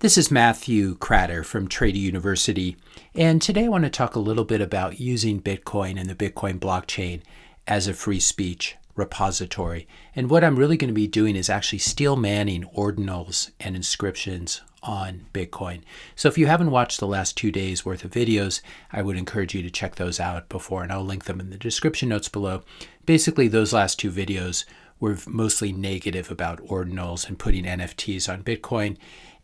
This is Matthew Kratter from Trady University, and today I want to talk a little bit about using Bitcoin and the Bitcoin blockchain as a free speech repository. And what I'm really going to be doing is actually steel manning ordinals and inscriptions on Bitcoin. So if you haven't watched the last 2 days worth of videos, I would encourage you to check those out before, and I'll link them in the description notes below. Basically, those last two videos were mostly negative about ordinals and putting NFTs on Bitcoin.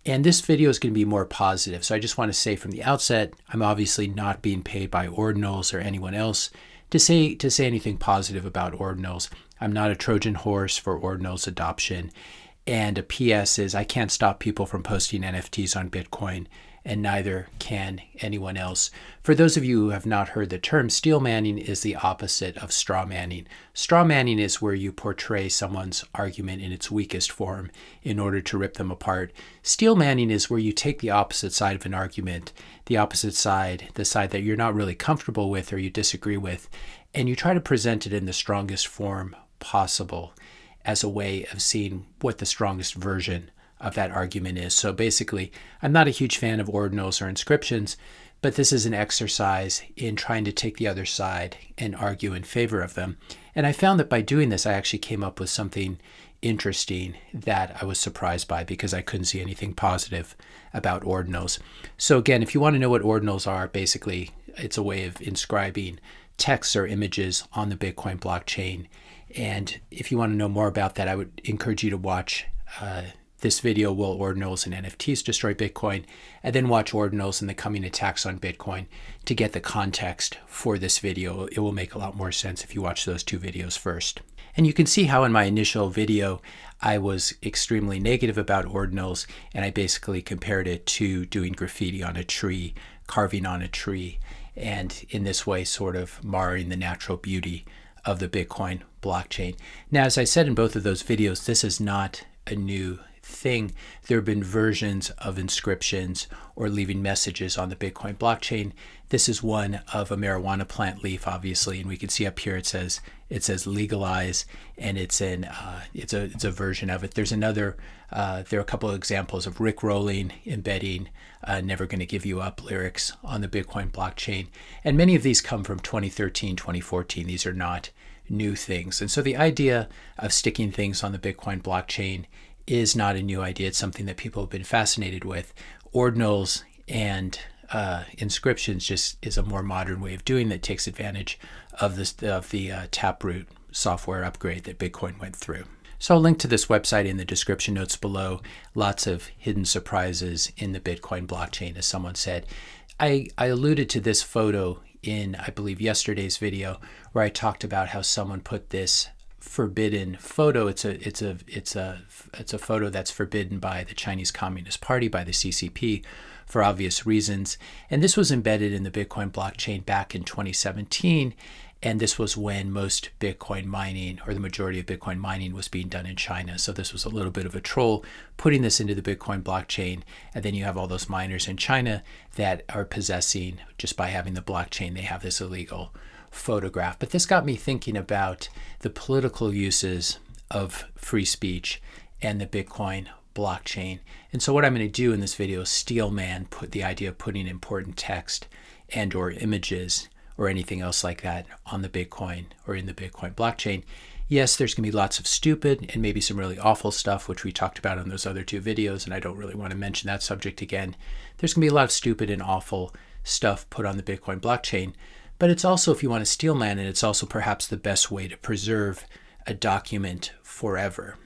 And this video is going to be more positive. So I just want to say from the outset, I'm obviously not being paid by Ordinals or anyone else to say anything positive about Ordinals. I'm not a Trojan horse for Ordinals adoption. And a PS is I can't stop people from posting NFTs on Bitcoin, and neither can anyone else. For those of you who have not heard the term, steel manning is the opposite of straw manning. Straw manning is where you portray someone's argument in its weakest form in order to rip them apart. Steel manning is where you take the opposite side of an argument, the opposite side, the side that you're not really comfortable with or you disagree with, and you try to present it in the strongest form possible as a way of seeing what the strongest version of that argument is. So basically, I'm not a huge fan of ordinals or inscriptions, but this is an exercise in trying to take the other side and argue in favor of them. And I found that by doing this, I actually came up with something interesting that I was surprised by because I couldn't see anything positive about ordinals. So again, if you want to know what ordinals are, basically, it's a way of inscribing texts or images on the Bitcoin blockchain. And if you want to know more about that, I would encourage you to watch this video, Will Ordinals and NFTs Destroy Bitcoin? And then watch Ordinals and the Coming Attacks on Bitcoin to get the context for this video. It will make a lot more sense if you watch those two videos first. And you can see how in my initial video, I was extremely negative about Ordinals, and I basically compared it to doing graffiti on a tree, carving on a tree, and in this way sort of marring the natural beauty of the Bitcoin blockchain. Now, as I said in both of those videos, this is not a new thing. There have been versions of inscriptions or leaving messages on the Bitcoin blockchain. This is one of a marijuana plant leaf, obviously, and we can see up here it says legalize, and it's a version of it. There's another. There are a couple of examples of Rick rolling, embedding "Never Gonna Give You Up" lyrics on the Bitcoin blockchain, and many of these come from 2013, 2014. These are not new things, and so the idea of sticking things on the Bitcoin blockchain is not a new idea. It's something that people have been fascinated with. Ordinals and inscriptions just is a more modern way of doing that, takes advantage of the Taproot software upgrade that Bitcoin went through. So I'll link to this website in the description notes below. Lots of hidden surprises in the Bitcoin blockchain, as someone said. I alluded to this photo in, I believe, yesterday's video, where I talked about how someone put this forbidden photo. It's a photo that's forbidden by the Chinese Communist Party, by the CCP, for obvious reasons. And this was embedded in the Bitcoin blockchain back in 2017. And this was when most Bitcoin mining, or the majority of Bitcoin mining, was being done in China. So this was a little bit of a troll putting this into the Bitcoin blockchain. And then you have all those miners in China that are possessing, just by having the blockchain, they have this illegal photograph. But this got me thinking about the political uses of free speech and the Bitcoin blockchain. And so what I'm going to do in this video is steel man put the idea of putting important text and or images or anything else like that on the Bitcoin or in the Bitcoin blockchain. Yes, there's going to be lots of stupid and maybe some really awful stuff, which we talked about in those other two videos, and I don't really want to mention that subject again. There's going to be a lot of stupid and awful stuff put on the Bitcoin blockchain, but it's also, if you want to steel man it, it's also perhaps the best way to preserve a document forever.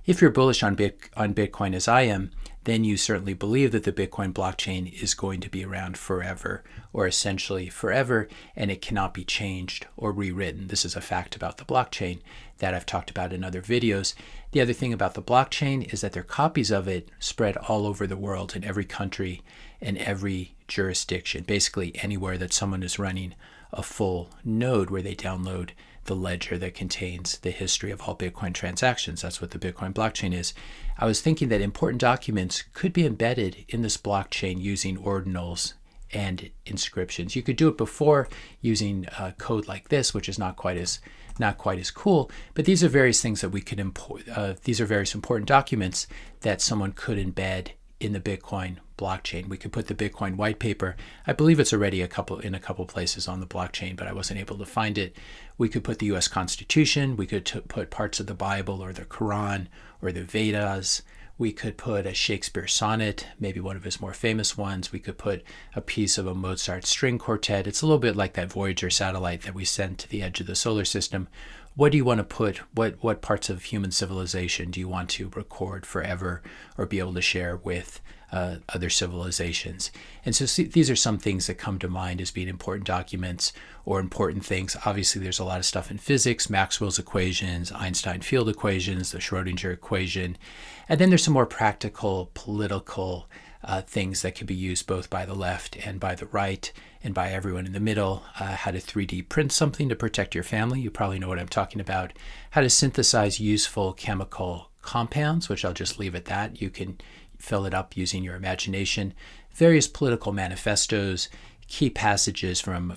If you're bullish on Bitcoin as I am, then you certainly believe that the Bitcoin blockchain is going to be around forever, or essentially forever, and it cannot be changed or rewritten. This is a fact about the blockchain that I've talked about in other videos. The other thing about the blockchain is that there are copies of it spread all over the world, in every country and every jurisdiction, basically anywhere that someone is running a full node where they download the ledger that contains the history of all Bitcoin transactions. That's what the Bitcoin blockchain is. I was thinking that important documents could be embedded in this blockchain using ordinals and inscriptions. You could do it before using code like this, which is not quite as cool, but these are various things that we could import. These are various important documents that someone could embed in the Bitcoin blockchain. We could put the Bitcoin white paper. I believe it's already in a couple places on the blockchain, but I wasn't able to find it. We could put the U.S. Constitution. We could put parts of the Bible or the Koran or the Vedas. We could put a Shakespeare sonnet, maybe one of his more famous ones. We could put a piece of a Mozart string quartet. It's a little bit like that Voyager satellite that we sent to the edge of the solar system. What do you want to put? What parts of human civilization do you want to record forever or be able to share with other civilizations? And so these are some things that come to mind as being important documents or important things. Obviously, there's a lot of stuff in physics, Maxwell's equations, Einstein field equations, the Schrodinger equation. And then there's some more practical, political things that can be used both by the left and by the right and by everyone in the middle. How to 3D print something to protect your family. You probably know what I'm talking about. How to synthesize useful chemical compounds, which I'll just leave at that. You can fill it up using your imagination. Various political manifestos, key passages from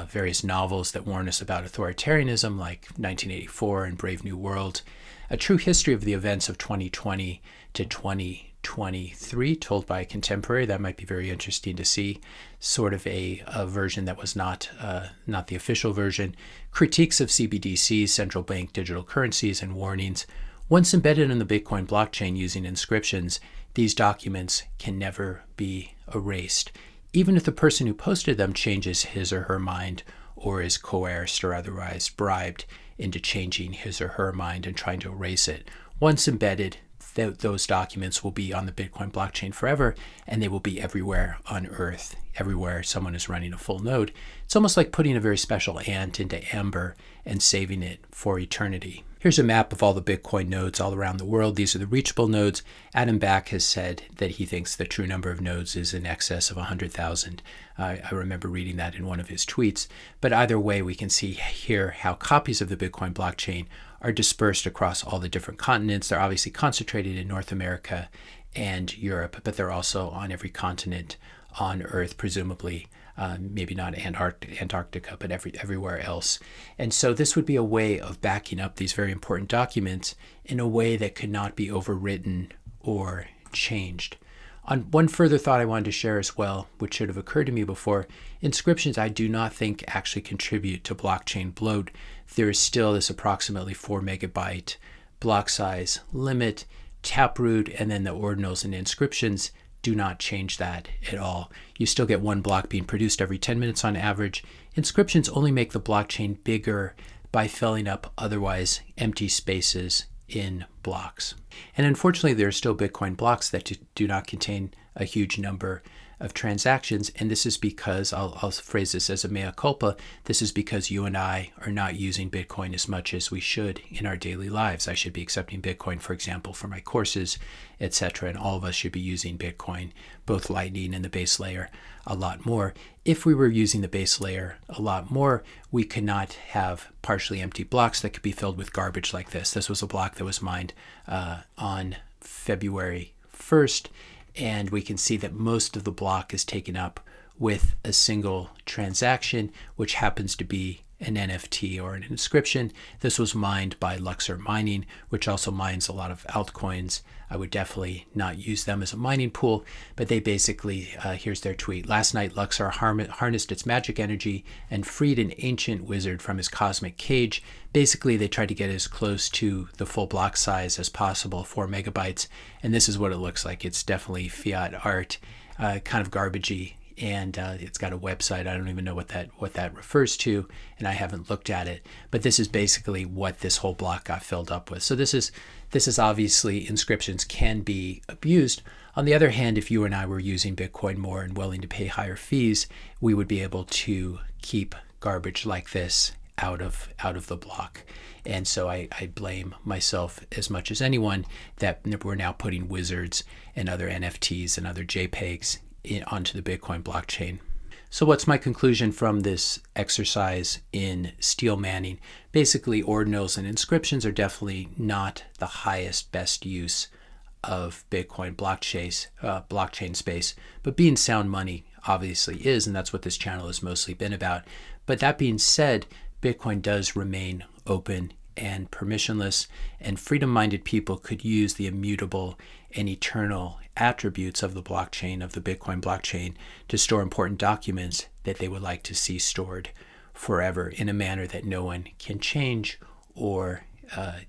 various novels that warn us about authoritarianism, like 1984 and Brave New World. A true history of the events of 2020 to 2023, told by a contemporary. That might be very interesting to see. Sort of a version that was not the official version. Critiques of CBDCs, central bank digital currencies, and warnings. Once embedded in the Bitcoin blockchain using inscriptions, these documents can never be erased, even if the person who posted them changes his or her mind or is coerced or otherwise bribed into changing his or her mind and trying to erase it. Once embedded, those documents will be on the Bitcoin blockchain forever, and they will be everywhere on Earth, everywhere someone is running a full node. It's almost like putting a very special ant into amber and saving it for eternity. Here's a map of all the Bitcoin nodes all around the world. These are the reachable nodes. Adam Back has said that he thinks the true number of nodes is in excess of 100,000. I remember reading that in one of his tweets. But either way, we can see here how copies of the Bitcoin blockchain are dispersed across all the different continents. They're obviously concentrated in North America and Europe, but they're also on every continent on Earth, presumably. Maybe not Antarctica, but everywhere else. And so this would be a way of backing up these very important documents in a way that could not be overwritten or changed. On one further thought I wanted to share as well, which should have occurred to me before, inscriptions I do not think actually contribute to blockchain bloat. There is still this approximately 4 megabyte block size limit. Taproot and then the ordinals and inscriptions do not change that at all. You still get one block being produced every 10 minutes on average. Inscriptions only make the blockchain bigger by filling up otherwise empty spaces in blocks. And unfortunately, there are still Bitcoin blocks that do not contain a huge number of transactions. And this is because, I'll phrase this as a mea culpa, this is because you and I are not using Bitcoin as much as we should in our daily lives. I should be accepting Bitcoin, for example, for my courses, etc. And all of us should be using Bitcoin, both Lightning and the base layer, a lot more. If we were using the base layer a lot more, we could not have partially empty blocks that could be filled with garbage like this. This was a block that was mined on February 1st. And we can see that most of the block is taken up with a single transaction, which happens to be an NFT or an inscription. This was mined by Luxor Mining, which also mines a lot of altcoins. I would definitely not use them as a mining pool, but they basically, here's their tweet. Last night, Luxor harnessed its magic energy and freed an ancient wizard from his cosmic cage. Basically, they tried to get as close to the full block size as possible, 4 megabytes. And this is what it looks like. It's definitely fiat art, kind of garbagey. And it's got a website. I don't even know what that refers to, and I haven't looked at it. But this is basically what this whole block got filled up with. So this is obviously, inscriptions can be abused. On the other hand, if you and I were using Bitcoin more and willing to pay higher fees, we would be able to keep garbage like this out of the block. And so I blame myself as much as anyone that we're now putting wizards and other NFTs and other JPEGs onto the Bitcoin blockchain. So what's my conclusion from this exercise in steel manning? Basically, ordinals and inscriptions are definitely not the highest, best use of Bitcoin blockchain space, but being sound money obviously is, and that's what this channel has mostly been about. But that being said, Bitcoin does remain open and permissionless, and freedom-minded people could use the immutable and eternal attributes of the blockchain, of the Bitcoin blockchain, to store important documents that they would like to see stored forever in a manner that no one can change or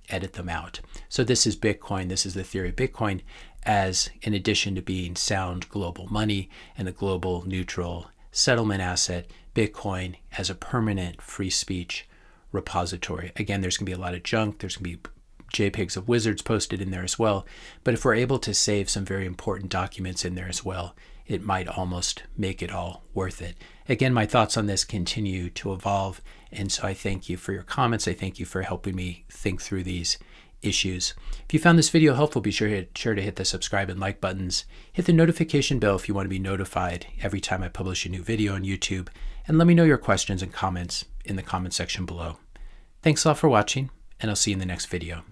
edit them out. So this is Bitcoin. This is the theory of Bitcoin, as in addition to being sound global money and a global neutral settlement asset, Bitcoin as a permanent free speech repository. Again, there's going to be a lot of junk. There's going to be JPEGs of wizards posted in there as well. But if we're able to save some very important documents in there as well, it might almost make it all worth it. Again, my thoughts on this continue to evolve. And so I thank you for your comments. I thank you for helping me think through these issues. If you found this video helpful, be sure to hit the subscribe and like buttons. Hit the notification bell if you want to be notified every time I publish a new video on YouTube. And let me know your questions and comments in the comment section below. Thanks a lot for watching, and I'll see you in the next video.